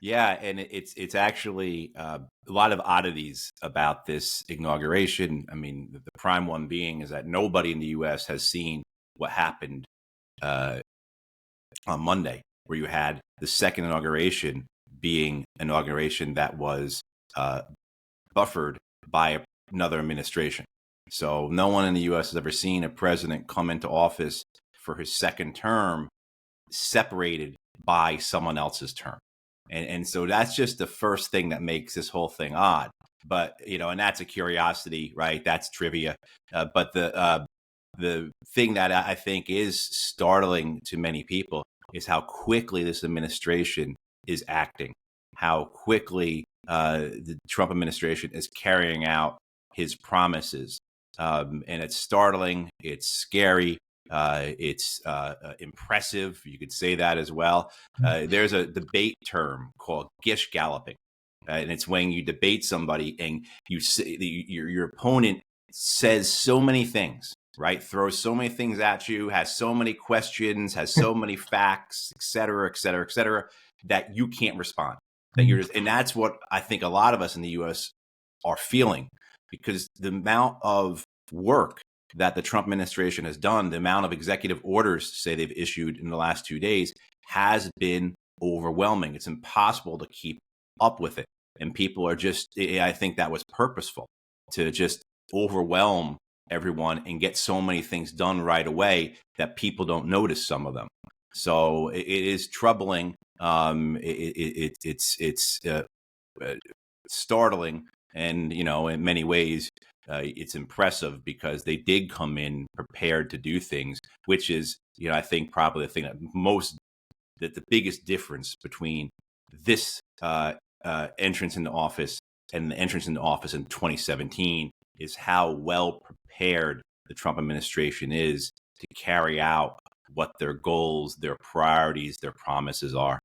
Yeah, and it's actually a lot of oddities about this inauguration. I mean, the prime one being is that nobody in the U.S. has seen what happened uh, on Monday, where you had the second inauguration being inauguration that was uh, buffered by another administration. So no one in the U.S. has ever seen a president come into office for his second term separated by someone else's term. And so that's just the first thing that makes this whole thing odd. But, and that's a curiosity, right? That's trivia. But the thing that I think is startling to many people is how quickly this administration is acting, how quickly the Trump administration is carrying out his promises. And it's startling. It's scary. It's impressive. You could say that as well. There's a debate term called gish galloping, and it's when you debate somebody and you say your opponent says so many things, right? Throws so many things at you, has so many questions, has so many facts, et cetera, et cetera, et cetera, that you can't respond. That you're just, and that's what I think a lot of us in the U.S. are feeling, because the amount of work that the Trump administration has done, the amount of executive orders, say, they've issued in the last 2 days, has been overwhelming. It's impossible to keep up with it. And people are just, I think that was purposeful, to just overwhelm everyone and get so many things done right away that people don't notice some of them. So it is troubling. It's startling, and in many ways, it's impressive because they did come in prepared to do things, which is, I think probably the thing that the biggest difference between this entrance into office and the entrance into office in 2017 is how well prepared the Trump administration is to carry out what their goals, their priorities, their promises are.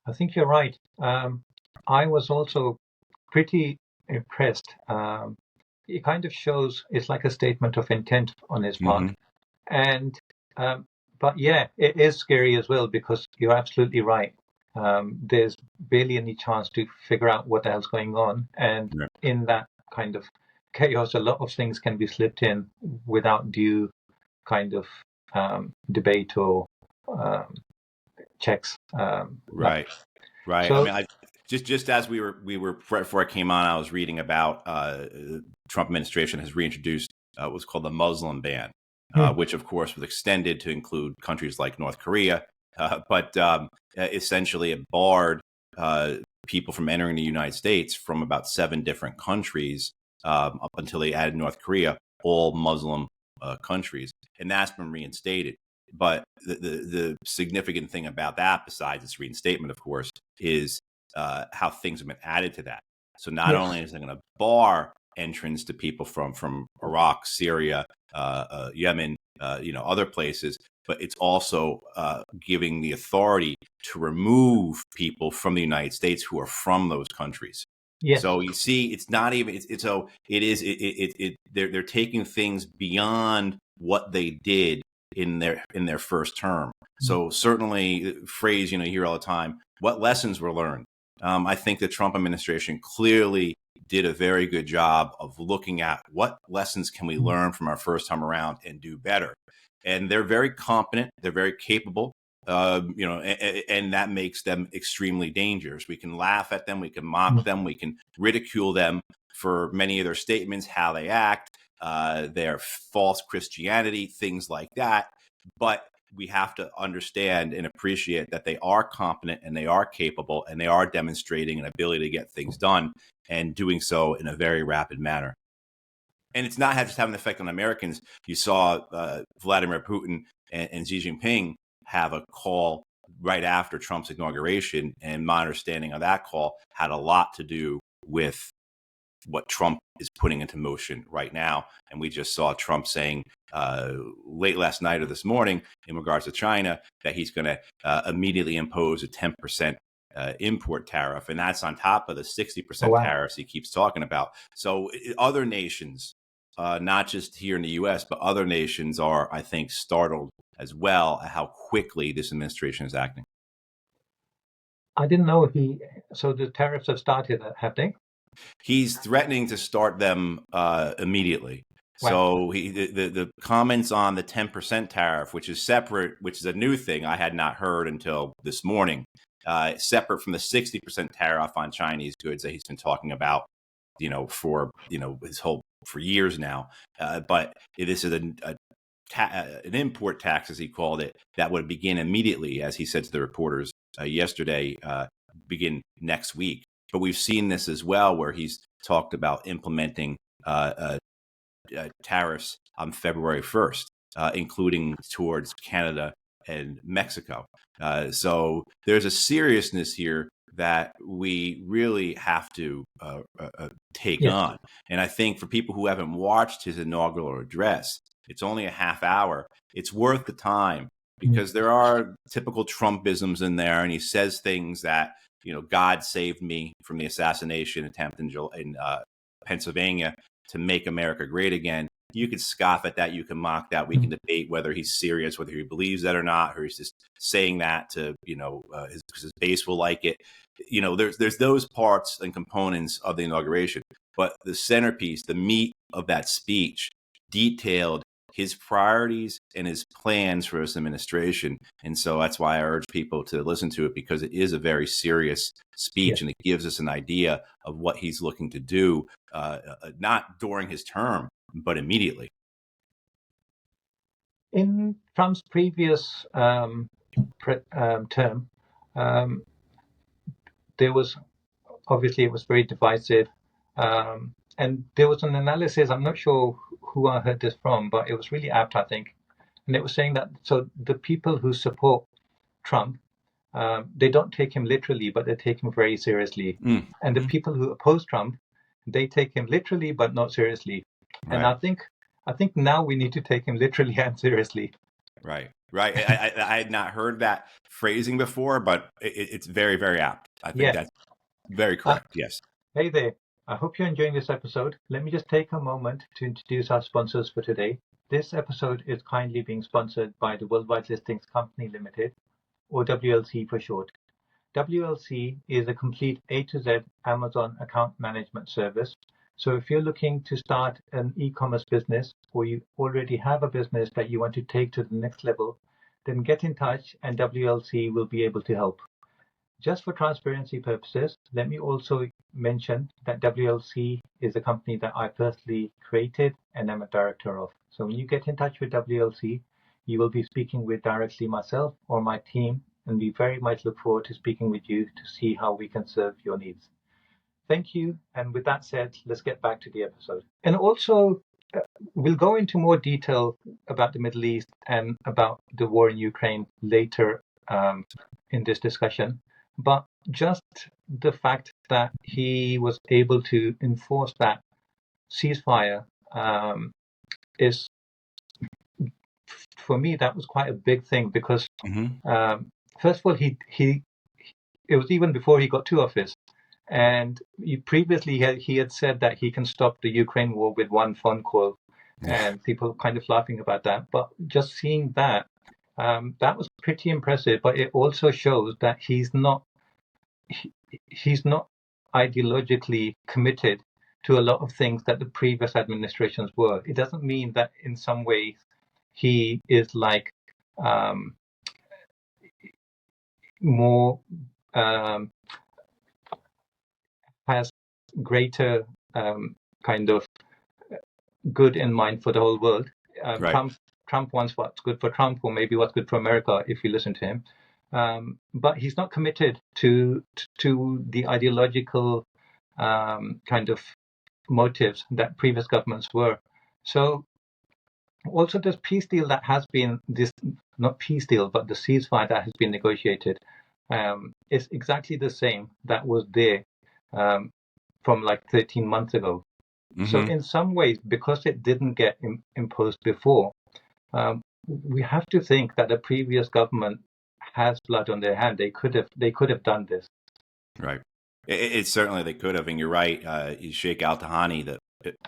I think you're right. I was also pretty impressed. It kind of shows it's like a statement of intent on his part. Mm-hmm. And but yeah, it is scary as well because you're absolutely right. There's barely any chance to figure out what the hell's going on, and Right. in that kind of chaos, a lot of things can be slipped in without due kind of debate or um, checks. Right. Right. I So mean, just as we were before I came on, I was reading about Trump administration has reintroduced what's called the Muslim ban, hmm, which of course was extended to include countries like North Korea, but essentially it barred people from entering the United States from about 7 different countries up until they added North Korea, all Muslim countries, and that's been reinstated. But the significant thing about that, besides its reinstatement, of course, is how things have been added to that. So not only yes, is it going to bar entrance to people from Iraq, Syria, Yemen, other places, but it's also giving the authority to remove people from the United States who are from those countries. yes. So you see, it's not even. It's so it is. They're taking things beyond what they did in their first term. So certainly, phrase you hear all the time. What lessons were learned? I think the Trump administration clearly did a very good job of looking at what lessons can we learn from our first time around and do better. And they're very competent. They're very capable. And that makes them extremely dangerous. We can laugh at them, we can mock them, we can ridicule them for many of their statements, how they act, their false Christianity, things like that. But we have to understand and appreciate that they are competent and they are capable and they are demonstrating an ability to get things done and doing so in a very rapid manner. And it's not just having an effect on Americans. You saw Vladimir Putin and Xi Jinping have a call right after Trump's inauguration, and my understanding of that call had a lot to do with what Trump is putting into motion right now. And we just saw Trump saying late last night or this morning in regards to China that he's going to immediately impose a 10% import tariff. And that's on top of the Oh 60% wow. tariffs he keeps talking about. So other nations, not just here in the U.S., but other nations are, I think, startled as well at how quickly this administration is acting. I didn't know so the tariffs have started, have they? He's threatening to start them immediately. Wow. So the comments on the 10% tariff, which is separate, which is a new thing I had not heard until this morning, separate from the 60% tariff on Chinese goods that he's been talking about, for his whole for years now. But this is an import tax, as he called it, that would begin immediately, as he said to the reporters yesterday, begin next week. But we've seen this as well, where he's talked about implementing tariffs on February 1st, including towards Canada and Mexico. So there's a seriousness here that we really have to take Yes. on. And I think for people who haven't watched his inaugural address, it's only a half hour. It's worth the time because there are typical Trumpisms in there, and he says things that, God saved me from the assassination attempt in Pennsylvania to make America great again. You could scoff at that. You can mock that. We can debate whether he's serious, whether he believes that or not, or he's just saying that to, his base will like it. There's those parts and components of the inauguration, but the centerpiece, the meat of that speech, detailed his priorities and his plans for his administration. And so that's why I urge people to listen to it, because it is a very serious speech. Yes. And it gives us an idea of what he's looking to do, not during his term, but immediately. In Trump's previous term, there was obviously it was very divisive, and there was an analysis. I'm not sure who I heard this from, but it was really apt, I think. And it was saying that so the people who support Trump, they don't take him literally, but they take him very seriously. Mm-hmm. And the people who oppose Trump, they take him literally, but not seriously. And Right. I think now we need to take him literally and seriously. Right. I had not heard that phrasing before, but it's very, very apt. I think Yeah. that's very correct. Yes. Hey there. I hope you're enjoying this episode. Let me just take a moment to introduce our sponsors for today. This episode is kindly being sponsored by the Worldwide Listings Company Limited, or WLC for short. WLC is a complete A to Z Amazon account management service. So if you're looking to start an e-commerce business, or you already have a business that you want to take to the next level, then get in touch and WLC will be able to help. Just for transparency purposes, let me also mention that WLC is a company that I personally created and am a director of. So when you get in touch with WLC, you will be speaking with directly myself or my team, and we very much look forward to speaking with you to see how we can serve your needs. Thank you. And with that said, let's get back to the episode. And also, we'll go into more detail about the Middle East and about the war in Ukraine later in this discussion. But just the fact that he was able to enforce that ceasefire is, for me, that was quite a big thing because, first of all, it was even before he got to office. And previously he had said that he can stop the Ukraine war with one phone call, and people kind of laughing about that. But just seeing that, that was pretty impressive. But it also shows that he's not ideologically committed to a lot of things that the previous administrations were. It doesn't mean that in some ways he is like more has greater kind of good in mind for the whole world. Right. Trump wants what's good for Trump, or maybe what's good for America, if you listen to him. But he's not committed to the ideological kind of motives that previous governments were. So also this peace deal that has been not peace deal, but the ceasefire that has been negotiated is exactly the same that was there from like 13 months ago. So in some ways, because it didn't get imposed before, we have to think that the previous government has blood on their hand. They could have done this. Right. It certainly they could have, and you're right. Sheikh Al Tahani, the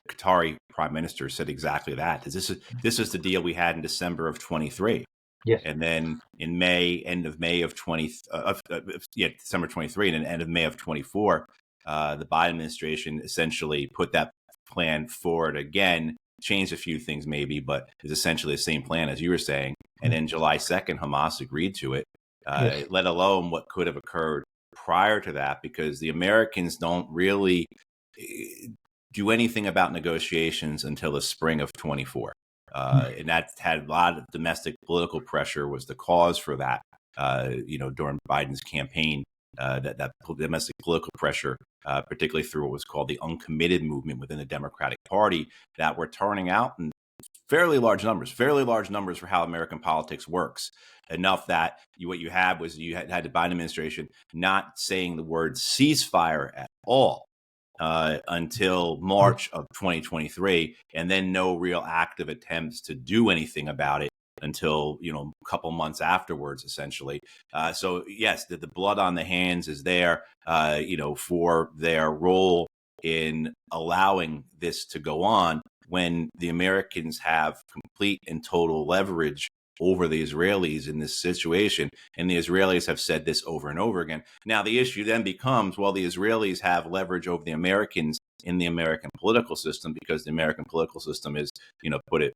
Qatari prime minister, said exactly that. This is the deal we had in December of 23. Yes. And then in May, end of May of December 23, and then end of May of 24, the Biden administration essentially put that plan forward again, changed a few things maybe, but is essentially the same plan as you were saying. And then July 2nd, Hamas agreed to it, Yes. let alone what could have occurred prior to that, because the Americans don't really do anything about negotiations until the spring of 24. And that had a lot of domestic political pressure was the cause for that, during Biden's campaign, that domestic political pressure, particularly through what was called the uncommitted movement within the Democratic Party, that were turning out in fairly large numbers for how American politics works. Enough that what you had was you had the Biden administration not saying the word ceasefire at all until March of 2023, and then no real active attempts to do anything about it until a couple months afterwards, essentially. So yes, the blood on the hands is there, for their role in allowing this to go on when the Americans have complete and total leverage over the Israelis in this situation. And the Israelis have said this over and over again. Now, the issue then becomes, well, the Israelis have leverage over the Americans in the American political system, because the American political system is, put it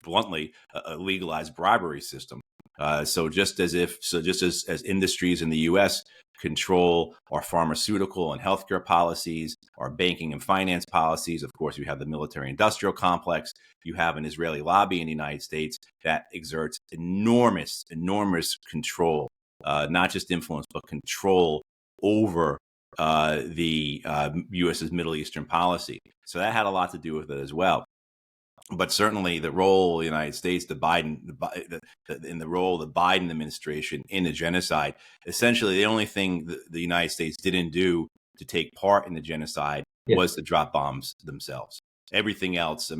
bluntly, a legalized bribery system. So just as industries in the U.S. control our pharmaceutical and healthcare policies, our banking and finance policies, of course, you have the military-industrial complex. You have an Israeli lobby in the United States that exerts enormous control, not just influence, but control over the U.S.'s Middle Eastern policy. So that had a lot to do with it as well. But certainly the role of the United States, in the role of the Biden administration in the genocide, essentially the only thing the United States didn't do to take part in the genocide was to drop bombs themselves. Everything else,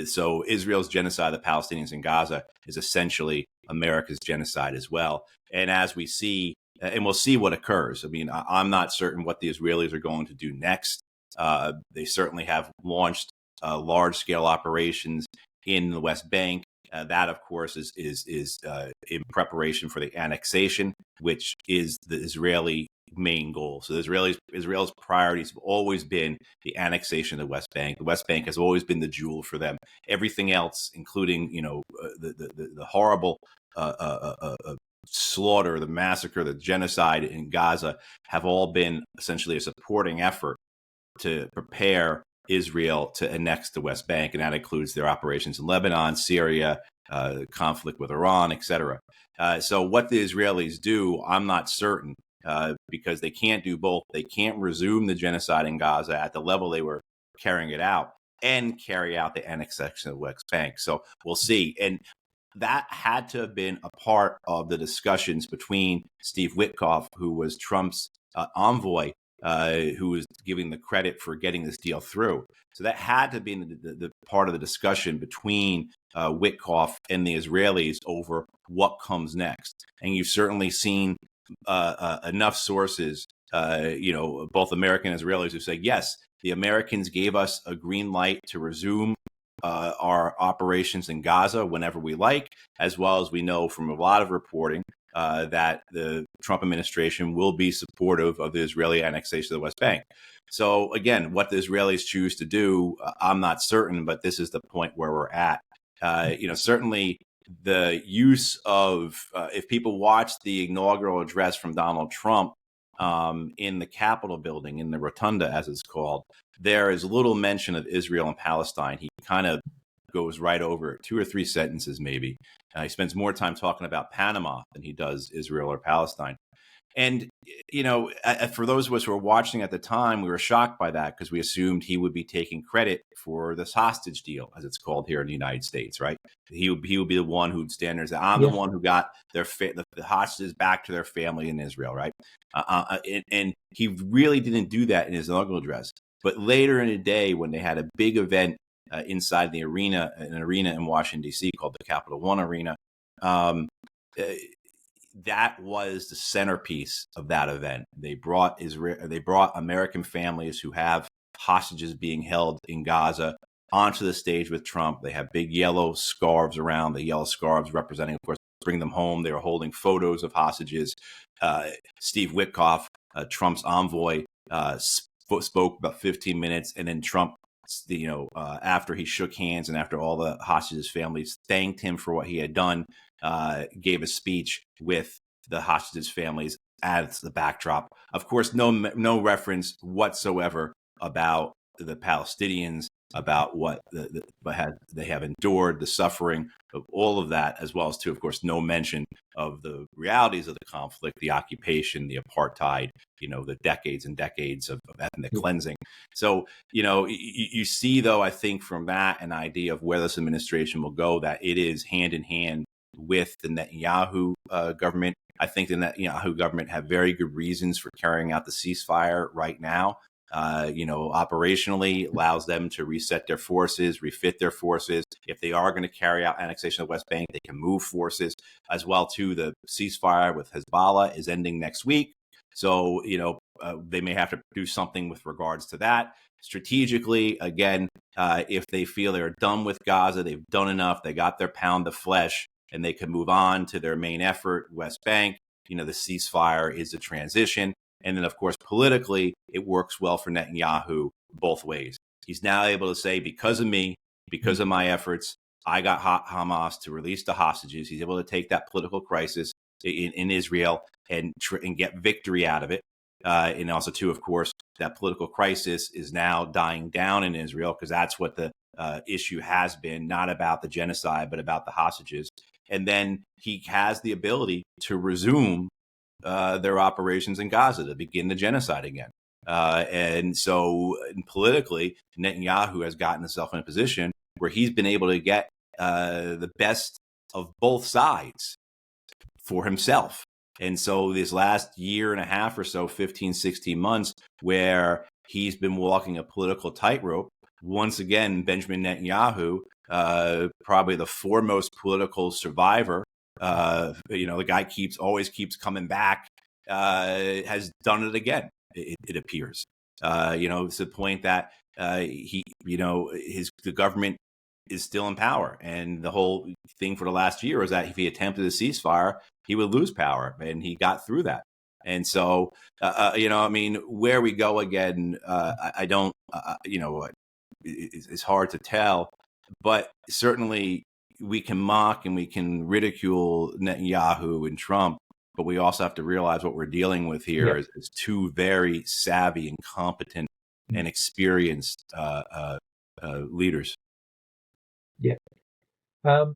so Israel's genocide of the Palestinians in Gaza is essentially America's genocide as well. And as we see, and we'll see what occurs. I'm not certain what the Israelis are going to do next. They certainly have launched large-scale operations in the West Bank. That, of course, is in preparation for the annexation, which is the Israeli main goal. So Israel's priorities have always been the annexation of the West Bank. The West Bank has always been the jewel for them. Everything else, including the horrible slaughter, the massacre, the genocide in Gaza, have all been essentially a supporting effort to prepare Israel to annex the West Bank, and that includes their operations in Lebanon, Syria, conflict with Iran, etc. So what the Israelis do, I'm not certain, because they can't do both. They can't resume the genocide in Gaza at the level they were carrying it out and carry out the annexation of the West Bank. So we'll see. And that had to have been a part of the discussions between Steve Witkoff, who was Trump's envoy, who was giving the credit for getting this deal through. So that had to be the part of the discussion between Witkoff and the Israelis over what comes next. And you've certainly seen enough sources, both American and Israelis, who say, yes, the Americans gave us a green light to resume our operations in Gaza whenever we like, as well as we know from a lot of reporting that the Trump administration will be supportive of the Israeli annexation of the West Bank. So again, what the Israelis choose to do, I'm not certain, but this is the point where we're at. Certainly the use of, if people watch the inaugural address from Donald Trump in the Capitol building, in the Rotunda, as it's called, there is little mention of Israel and Palestine. He kind of goes right over it, 2 or 3 sentences maybe. He spends more time talking about Panama than he does Israel or Palestine. And, for those of us who were watching at the time, we were shocked by that, because we assumed he would be taking credit for this hostage deal, as it's called here in the United States, right? He would be the one who'd stand there and say, I'm the one who got the hostages back to their family in Israel, right? And he really didn't do that in his inaugural address. But later in the day, when they had a big event inside an arena in Washington, D.C. called the Capital One Arena, that was the centerpiece of that event. They brought American families who have hostages being held in Gaza onto the stage with Trump. They have big yellow scarves around, the yellow scarves representing, of course, bring them home. They were holding photos of hostages. Steve Witkoff, Trump's envoy, spoke about 15 minutes, and then Trump, after he shook hands and after all the hostages' families thanked him for what he had done, gave a speech with the hostages' families as the backdrop. Of course, no reference whatsoever about the Palestinians, about what they have endured, the suffering of all of that, as well as, of course, no mention of the realities of the conflict, the occupation, the apartheid, the decades and decades of ethnic cleansing. So, you see, though, I think from that an idea of where this administration will go, that it is hand in hand with the Netanyahu government. I think the Netanyahu government have very good reasons for carrying out the ceasefire right now. Operationally allows them to reset their forces, refit their forces. If they are going to carry out annexation of the West Bank, they can move forces as well. Too, the ceasefire with Hezbollah is ending next week. So, they may have to do something with regards to that. Strategically, again, if they feel they're done with Gaza, they've done enough, they got their pound of flesh, and they can move on to their main effort, West Bank. The ceasefire is a transition. And then, of course, politically, it works well for Netanyahu both ways. He's now able to say, because of me, because of my efforts, I got Hamas to release the hostages. He's able to take that political crisis in Israel and get victory out of it. And also, too, of course, that political crisis is now dying down in Israel, because that's what the issue has been, not about the genocide, but about the hostages. And then he has the ability to resume their operations in Gaza, to begin the genocide again. And so politically, Netanyahu has gotten himself in a position where he's been able to get the best of both sides for himself. And so this last year and a half or so, 15, 16 months, where he's been walking a political tightrope, once again, Benjamin Netanyahu, probably the foremost political survivor, the guy always keeps coming back, has done it again, it appears. It's the point that the government is still in power. And the whole thing for the last year was that if he attempted a ceasefire, he would lose power. And he got through that. And so, where we go again, I don't, it's hard to tell. But certainly we can mock and we can ridicule Netanyahu and Trump, but we also have to realize what we're dealing with here is two very savvy and competent and experienced leaders. Yeah.